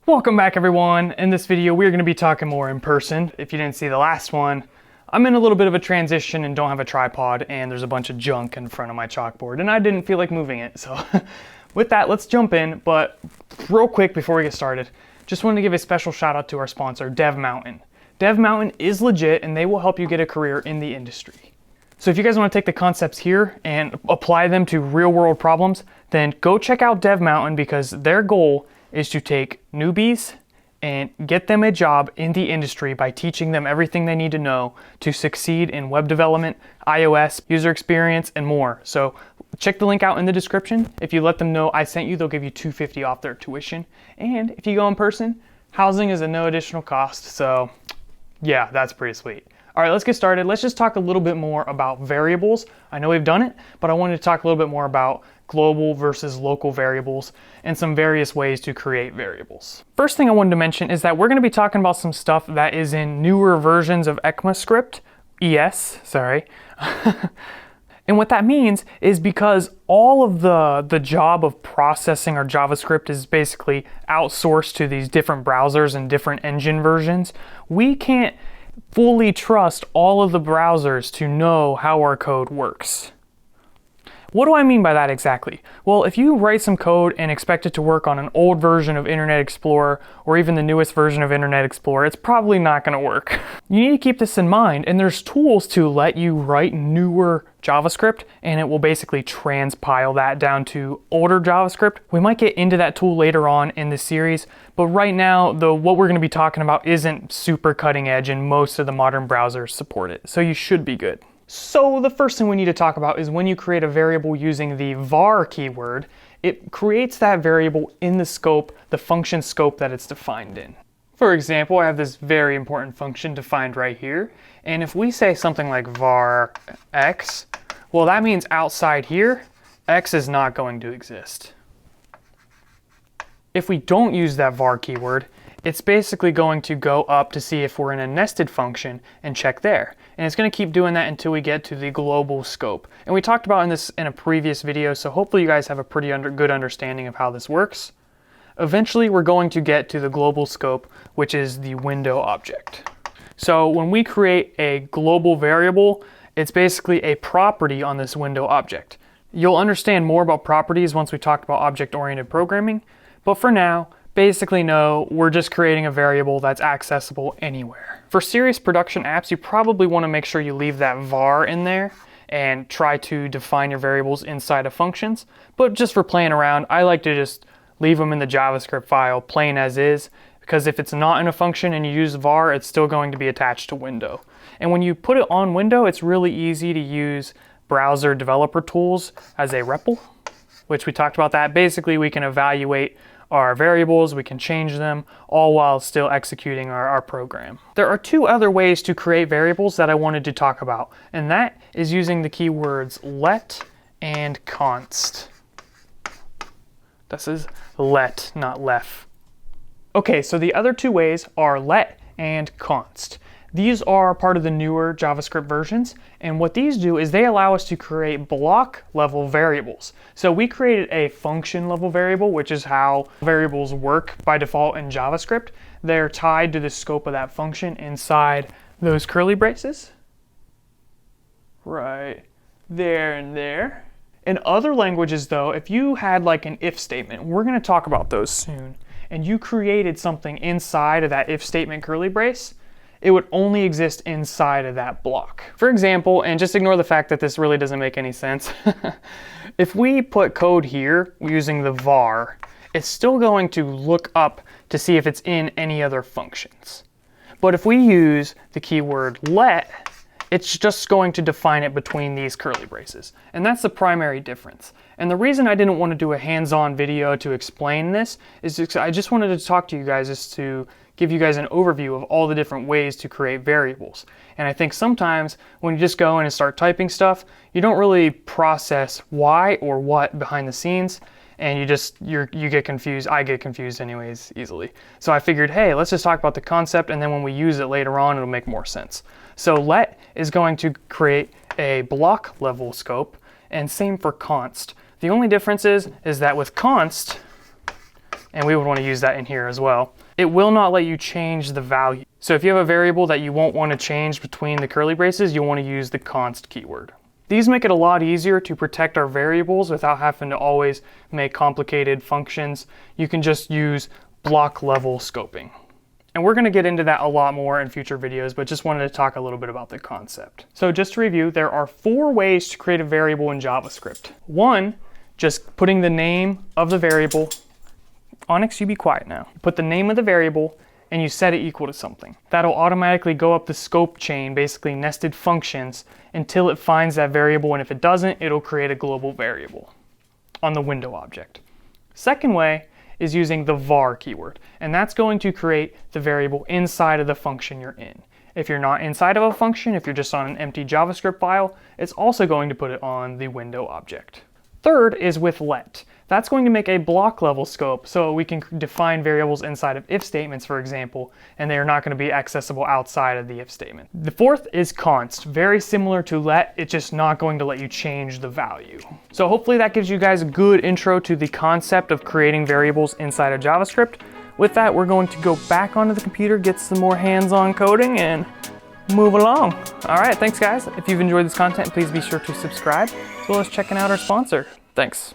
Welcome back everyone. In this video we're going to be talking more in person. If you didn't see the last one, I'm in a little bit of a transition and don't have a tripod and there's a bunch of junk in front of my chalkboard and I didn't feel like moving it. So with that, let's jump in. But real quick before we get started, just wanted to give a special shout out to our sponsor, Dev Mountain. Dev Mountain is legit and they will help you get a career in the industry. So if you guys want to take the concepts here and apply them to real world problems, then go check out Dev Mountain because their goal is to take newbies and get them a job in the industry by teaching them everything they need to know to succeed in web development, iOS, user experience, and more. So check the link out in the description. If you let them know I sent you, they'll give you $250 off their tuition. And if you go in person, housing is at no additional cost. So yeah, that's pretty sweet. All right, let's get started. Let's just talk a little bit more about variables. I know we've done it, but I wanted to talk a little bit more about global versus local variables and some various ways to create variables. First thing I wanted to mention is that we're going to be talking about some stuff that is in newer versions of ECMAScript, sorry. And what that means is because all of the job of processing our JavaScript is basically outsourced to these different browsers and different engine versions, we can't fully trust all of the browsers to know how our code works. What do I mean by that exactly? Well, if you write some code and expect it to work on an old version of Internet Explorer or even the newest version of Internet Explorer, it's probably not going to work. You need to keep this in mind, and there's tools to let you write newer JavaScript and it will basically transpile that down to older JavaScript. We might get into that tool later on in the series, but right now what we're going to be talking about isn't super cutting edge and most of the modern browsers support it, so you should be good. So the first thing we need to talk about is when you create a variable using the var keyword, it creates that variable in the scope, the function scope that it's defined in. For example, I have this very important function defined right here, and if we say something like var x, well that means outside here, x is not going to exist. If we don't use that var keyword, it's basically going to go up to see if we're in a nested function and check there. And it's going to keep doing that until we get to the global scope. And we talked about this in a previous video, so hopefully you guys have a pretty good understanding of how this works. Eventually we're going to get to the global scope, which is the window object. So when we create a global variable, it's basically a property on this window object. You'll understand more about properties once we talk about object-oriented programming, but for now, basically no, we're just creating a variable that's accessible anywhere. For serious production apps, you probably want to make sure you leave that var in there and try to define your variables inside of functions. But just for playing around, I like to just leave them in the JavaScript file plain as is, because if it's not in a function and you use var, it's still going to be attached to window. And when you put it on window, it's really easy to use browser developer tools as a REPL, which we talked about that. Basically, we can evaluate our variables, we can change them, all while still executing our program. There are two other ways to create variables that I wanted to talk about, and that is using the keywords let and const. This is let, not lef. Okay, so the other two ways are let and const. These are part of the newer JavaScript versions, and what these do is they allow us to create block level variables. So we created a function level variable, which is how variables work by default in JavaScript. They're tied to the scope of that function inside those curly braces. Right there and there. In other languages though, if you had like an if statement, we're going to talk about those soon, and you created something inside of that if statement curly brace, it would only exist inside of that block. For example, and just ignore the fact that this really doesn't make any sense, if we put code here using the var, it's still going to look up to see if it's in any other functions. But if we use the keyword let, it's just going to define it between these curly braces. And that's the primary difference. And the reason I didn't want to do a hands-on video to explain this is because I just wanted to talk to you guys just to give you guys an overview of all the different ways to create variables. And I think sometimes when you just go in and start typing stuff, you don't really process why or what behind the scenes, and you get confused. I get confused anyways easily. So I figured, hey, let's just talk about the concept, and then when we use it later on, it'll make more sense. So let is going to create a block level scope, and same for const. The only difference is that with const, and we would want to use that in here as well. It will not let you change the value. So if you have a variable that you won't want to change between the curly braces, you'll want to use the const keyword. These make it a lot easier to protect our variables without having to always make complicated functions. You can just use block level scoping. And we're going to get into that a lot more in future videos, but just wanted to talk a little bit about the concept. So just to review, there are 4 ways to create a variable in JavaScript. 1, just putting the name of the variable. Onyx, you be quiet now. Put the name of the variable and you set it equal to something. That'll automatically go up the scope chain, basically nested functions, until it finds that variable, and if it doesn't, it'll create a global variable on the window object. Second way is using the var keyword, and that's going to create the variable inside of the function you're in. If you're not inside of a function, if you're just on an empty JavaScript file, it's also going to put it on the window object. Third is with let. That's going to make a block level scope so we can define variables inside of if statements, for example, and they are not going to be accessible outside of the if statement. The fourth is const. Very similar to let, it's just not going to let you change the value. So hopefully that gives you guys a good intro to the concept of creating variables inside of JavaScript. With that, we're going to go back onto the computer, get some more hands-on coding, and move along. All right, thanks guys. If you've enjoyed this content, please be sure to subscribe, as well as checking out our sponsor. Thanks.